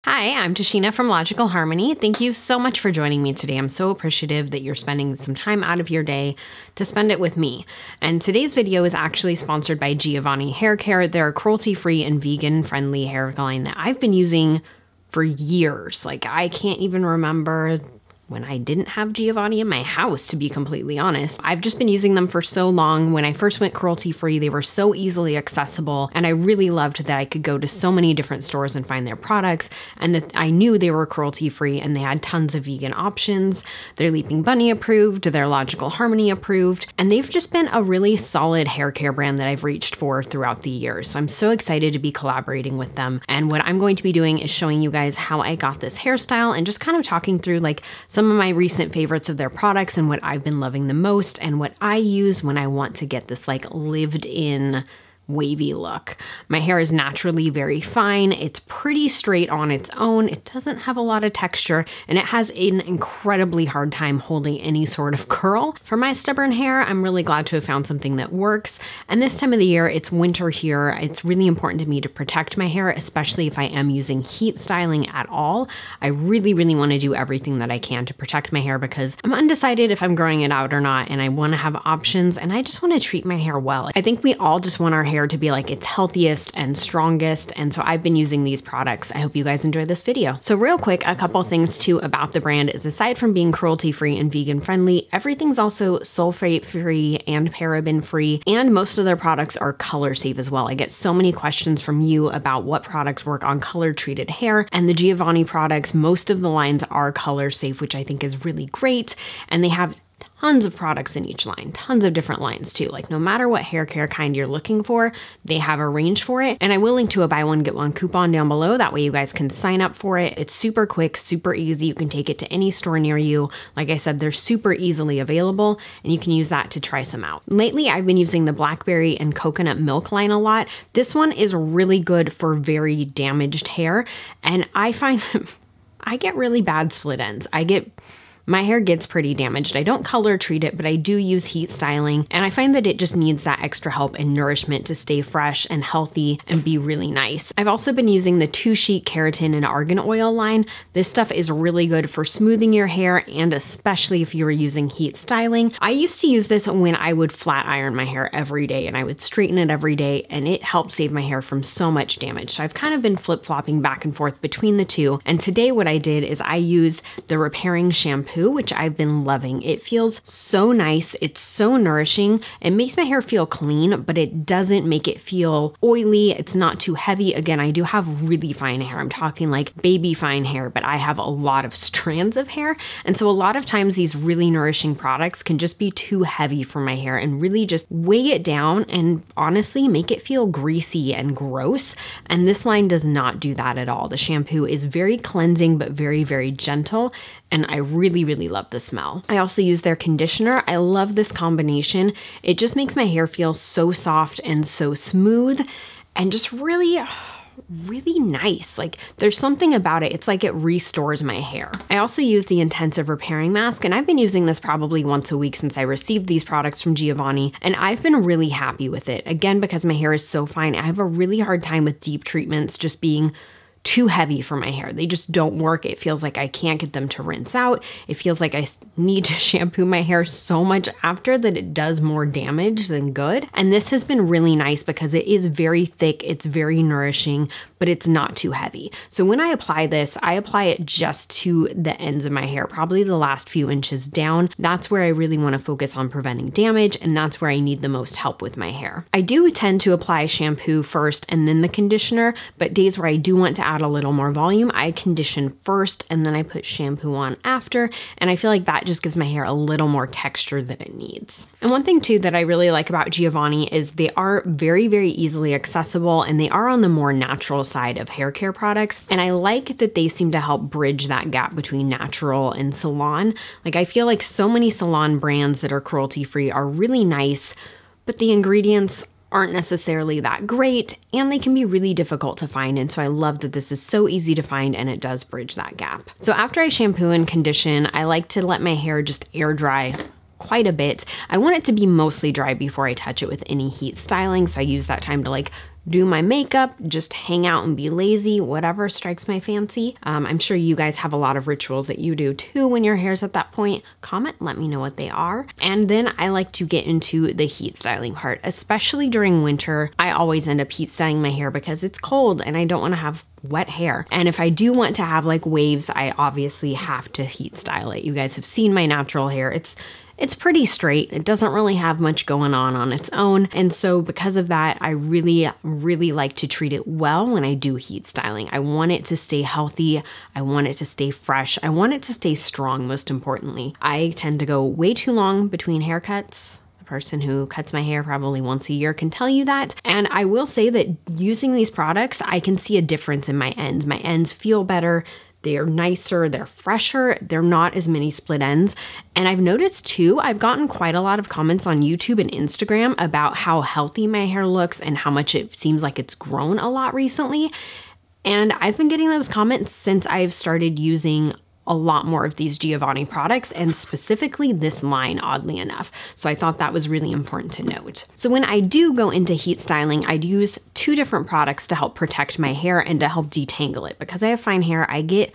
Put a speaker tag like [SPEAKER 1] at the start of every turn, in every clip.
[SPEAKER 1] Hi, I'm Tashina from Logical Harmony. Thank you so much for joining me today. I'm so appreciative that you're spending some time out of your day to spend it with me. And today's video is actually sponsored by Giovanni Hair Care. They're a cruelty-free and vegan-friendly hair line that I've been using for years. Like, I can't even remember when I didn't have Giovanni in my house, to be completely honest. I've just been using them for so long. When I first went cruelty-free, they were so easily accessible, and I really loved that I could go to so many different stores and find their products, and that I knew they were cruelty-free and they had tons of vegan options. They're Leaping Bunny approved, they're Logical Harmony approved, and they've just been a really solid hair care brand that I've reached for throughout the years. So I'm so excited to be collaborating with them. And what I'm going to be doing is showing you guys how I got this hairstyle and just kind of talking through like some of my recent favorites of their products and what I've been loving the most and what I use when I want to get this like lived in wavy look. My hair is naturally very fine. It's pretty straight on its own. It doesn't have a lot of texture, and it has an incredibly hard time holding any sort of curl. For my stubborn hair, I'm really glad to have found something that works. And this time of the year, it's winter here. It's really important to me to protect my hair, especially if I am using heat styling at all. I really, really want to do everything that I can to protect my hair because I'm undecided if I'm growing it out or not, and I want to have options, and I just want to treat my hair well. I think we all just want our hair to be like its healthiest and strongest, and so I've been using these products. I hope you guys enjoy this video. So real quick, a couple things too about the brand is aside from being cruelty-free and vegan-friendly, everything's also sulfate-free and paraben-free, and most of their products are color-safe as well. I get so many questions from you about what products work on color-treated hair, and the Giovanni products, most of the lines are color-safe, which I think is really great, and they have tons of products in each line, tons of different lines too. Like no matter what hair care kind you're looking for, they have a range for it. And I will link to a buy one, get one coupon down below. That way you guys can sign up for it. It's super quick, super easy. You can take it to any store near you. Like I said, they're super easily available and you can use that to try some out. Lately, I've been using the Blackberry and coconut milk line a lot. This one is really good for very damaged hair. And I find that I get really bad split ends. My hair gets pretty damaged. I don't color treat it, but I do use heat styling, and I find that it just needs that extra help and nourishment to stay fresh and healthy and be really nice. I've also been using the 2 Sheet Keratin and Argan oil line. This stuff is really good for smoothing your hair, and especially if you were using heat styling. I used to use this when I would flat iron my hair every day, and I would straighten it every day, and it helped save my hair from so much damage. So I've kind of been flip-flopping back and forth between the two, and today what I did is I used the repairing shampoo, which I've been loving. It feels so nice. It's so nourishing. It makes my hair feel clean, but it doesn't make it feel oily. It's not too heavy. Again, I do have really fine hair. I'm talking like baby fine hair, but I have a lot of strands of hair. And so a lot of times these really nourishing products can just be too heavy for my hair and really just weigh it down and honestly make it feel greasy and gross. And this line does not do that at all. The shampoo is very cleansing, but very, very gentle. And I really, really love the smell. I also use their conditioner. I love this combination. It just makes my hair feel so soft and so smooth and just really nice. Like there's something about it. It's like it restores my hair. I also use the intensive repairing mask, and I've been using this probably once a week since I received these products from Giovanni, and I've been really happy with it. Again, because my hair is so fine, I have a really hard time with deep treatments just being too heavy for my hair. They just don't work. It feels like I can't get them to rinse out. It feels like I need to shampoo my hair so much after that it does more damage than good. And this has been really nice because it is very thick, it's very nourishing, but it's not too heavy. So when I apply this, I apply it just to the ends of my hair, probably the last few inches down. That's where I really want to focus on preventing damage, and that's where I need the most help with my hair. I do tend to apply shampoo first and then the conditioner, but days where I do want to add a little more volume, I condition first and then I put shampoo on after, and I feel like that just gives my hair a little more texture than it needs. And one thing too that I really like about Giovanni is they are very, very easily accessible, and they are on the more natural side of hair care products. And I like that they seem to help bridge that gap between natural and salon. Like I feel like so many salon brands that are cruelty-free are really nice, but the ingredients aren't necessarily that great, and they can be really difficult to find. And so I love that this is so easy to find, and it does bridge that gap. So after I shampoo and condition, I like to let my hair just air dry quite a bit. I want it to be mostly dry before I touch it with any heat styling, so I use that time to like do my makeup, just hang out and be lazy, whatever strikes my fancy. I'm sure you guys have a lot of rituals that you do too when your hair's at that point. Comment, let me know what they are. And then I like to get into the heat styling part, especially during winter. I always end up heat styling my hair because it's cold and I don't want to have wet hair. And if I do want to have like waves, I obviously have to heat style it. You guys have seen my natural hair. It's pretty straight. It doesn't really have much going on its own. And so because of that, I really, really like to treat it well when I do heat styling. I want it to stay healthy. I want it to stay fresh. I want it to stay strong, most importantly. I tend to go way too long between haircuts. The person who cuts my hair probably once a year can tell you that. And I will say that using these products, I can see a difference in my ends. My ends feel better. They're nicer, they're fresher, they're not as many split ends. And I've noticed too, I've gotten quite a lot of comments on YouTube and Instagram about how healthy my hair looks and how much it seems like it's grown a lot recently. And I've been getting those comments since I've started using a lot more of these Giovanni products, and specifically this line, oddly enough. So I thought that was really important to note. So when I do go into heat styling, I'd use 2 different products to help protect my hair and to help detangle it. Because I have fine hair, I get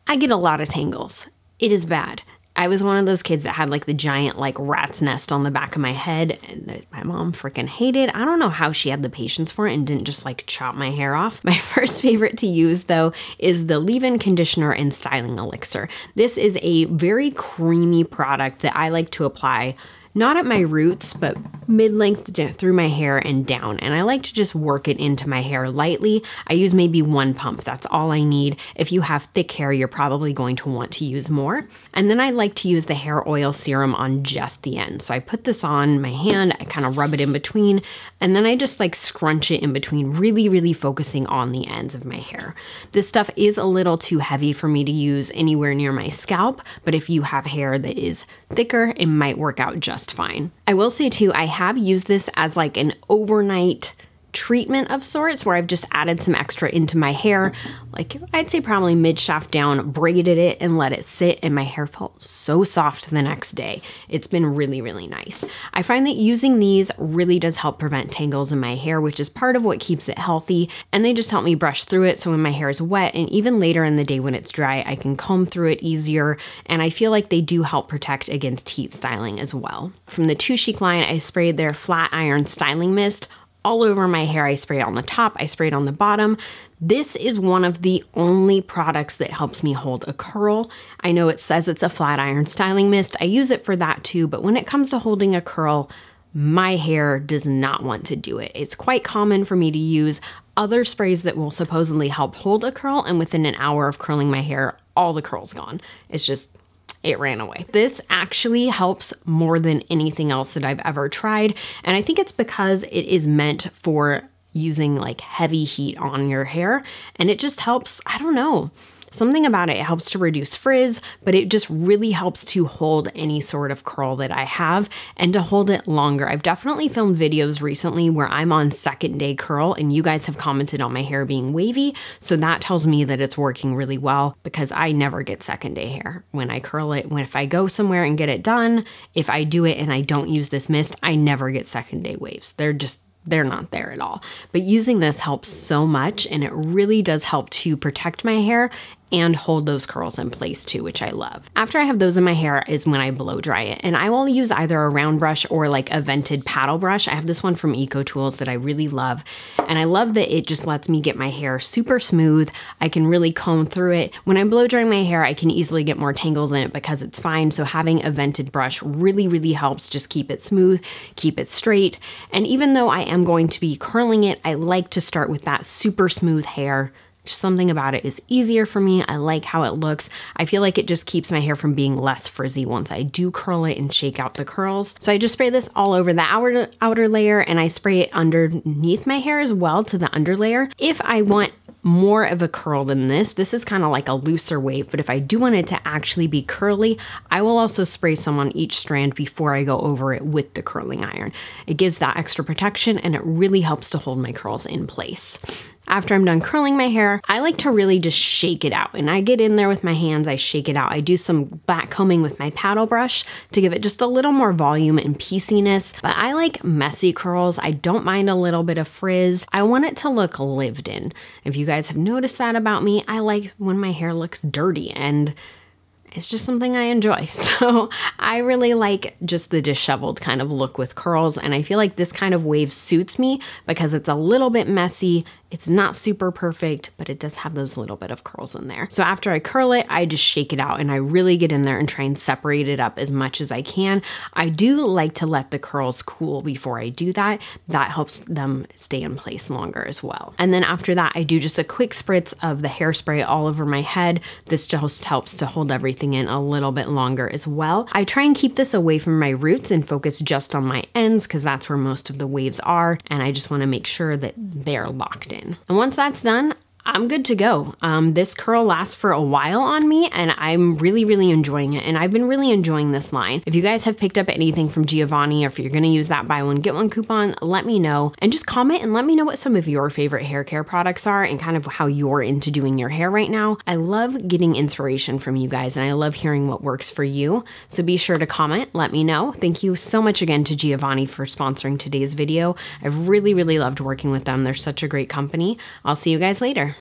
[SPEAKER 1] a lot of tangles. It is bad. I was one of those kids that had like the giant like rat's nest on the back of my head, and that my mom freaking hated. I don't know how she had the patience for it and didn't just like chop my hair off. My first favorite to use though is the leave-in conditioner and styling elixir. This is a very creamy product that I like to apply not at my roots, but mid-length through my hair and down. And I like to just work it into my hair lightly. I use maybe 1 pump. That's all I need. If you have thick hair, you're probably going to want to use more. And then I like to use the hair oil serum on just the end. So I put this on my hand, I kind of rub it in between, and then I just like scrunch it in between, really, really focusing on the ends of my hair. This stuff is a little too heavy for me to use anywhere near my scalp, but if you have hair that is thicker, it might work out just fine. I will say too, I have used this as like an overnight treatment of sorts where I've just added some extra into my hair, like I'd say probably mid-shaft down, braided it and let it sit, and my hair felt so soft the next day. It's been really, really nice. I find that using these really does help prevent tangles in my hair, which is part of what keeps it healthy, and they just help me brush through it so when my hair is wet and even later in the day when it's dry, I can comb through it easier, and I feel like they do help protect against heat styling as well. From the Two Chic line, I sprayed their flat iron styling mist all over my hair. I spray it on the top, I spray it on the bottom. This is one of the only products that helps me hold a curl. I know it says it's a flat iron styling mist. I use it for that too, but when it comes to holding a curl, my hair does not want to do it. It's quite common for me to use other sprays that will supposedly help hold a curl, and within an hour of curling my hair, all the curl's gone. It's just, it ran away. This actually helps more than anything else that I've ever tried. And I think it's because it is meant for using like heavy heat on your hair. And it just helps, I don't know, something about it. It helps to reduce frizz, but it just really helps to hold any sort of curl that I have and to hold it longer. I've definitely filmed videos recently where I'm on second day curl, and you guys have commented on my hair being wavy. So that tells me that it's working really well, because I never get second day hair when I curl it. If I go somewhere and get it done, if I do it and I don't use this mist, I never get second day waves. They're not there at all. But using this helps so much, and it really does help to protect my hair and hold those curls in place too, which I love. After I have those in my hair is when I blow dry it. And I will use either a round brush or like a vented paddle brush. I have this one from Eco Tools that I really love. And I love that it just lets me get my hair super smooth. I can really comb through it. When I'm blow drying my hair, I can easily get more tangles in it because it's fine. So having a vented brush really, really helps just keep it smooth, keep it straight. And even though I am going to be curling it, I like to start with that super smooth hair. Just something about it is easier for me. I like how it looks. I feel like it just keeps my hair from being less frizzy once I do curl it and shake out the curls. So I just spray this all over the outer layer, and I spray it underneath my hair as well to the underlayer. If I want more of a curl than this is kind of like a looser wave, but if I do want it to actually be curly, I will also spray some on each strand before I go over it with the curling iron. It gives that extra protection, and it really helps to hold my curls in place. After I'm done curling my hair, I like to really just shake it out. And I get in there with my hands, I shake it out. I do some back combing with my paddle brush to give it just a little more volume and pieciness. But I like messy curls. I don't mind a little bit of frizz. I want it to look lived in. If you guys have noticed that about me, I like when my hair looks dirty, and it's just something I enjoy. So I really like just the disheveled kind of look with curls, and I feel like this kind of wave suits me because it's a little bit messy. It's not super perfect, but it does have those little bit of curls in there. So after I curl it, I just shake it out and I really get in there and try and separate it up as much as I can. I do like to let the curls cool before I do that. That helps them stay in place longer as well. And then after that, I do just a quick spritz of the hairspray all over my head. This just helps to hold everything in a little bit longer as well. I try and keep this away from my roots and focus just on my ends because that's where most of the waves are. And I just want to make sure that they're locked in. And once that's done, I'm good to go. This curl lasts for a while on me, and I'm really, really enjoying it. And I've been really enjoying this line. If you guys have picked up anything from Giovanni, or if you're gonna use that buy one, get one coupon, let me know. And just comment and let me know what some of your favorite hair care products are and kind of how you're into doing your hair right now. I love getting inspiration from you guys, and I love hearing what works for you. So be sure to comment, let me know. Thank you so much again to Giovanni for sponsoring today's video. I've really, really loved working with them. They're such a great company. I'll see you guys later.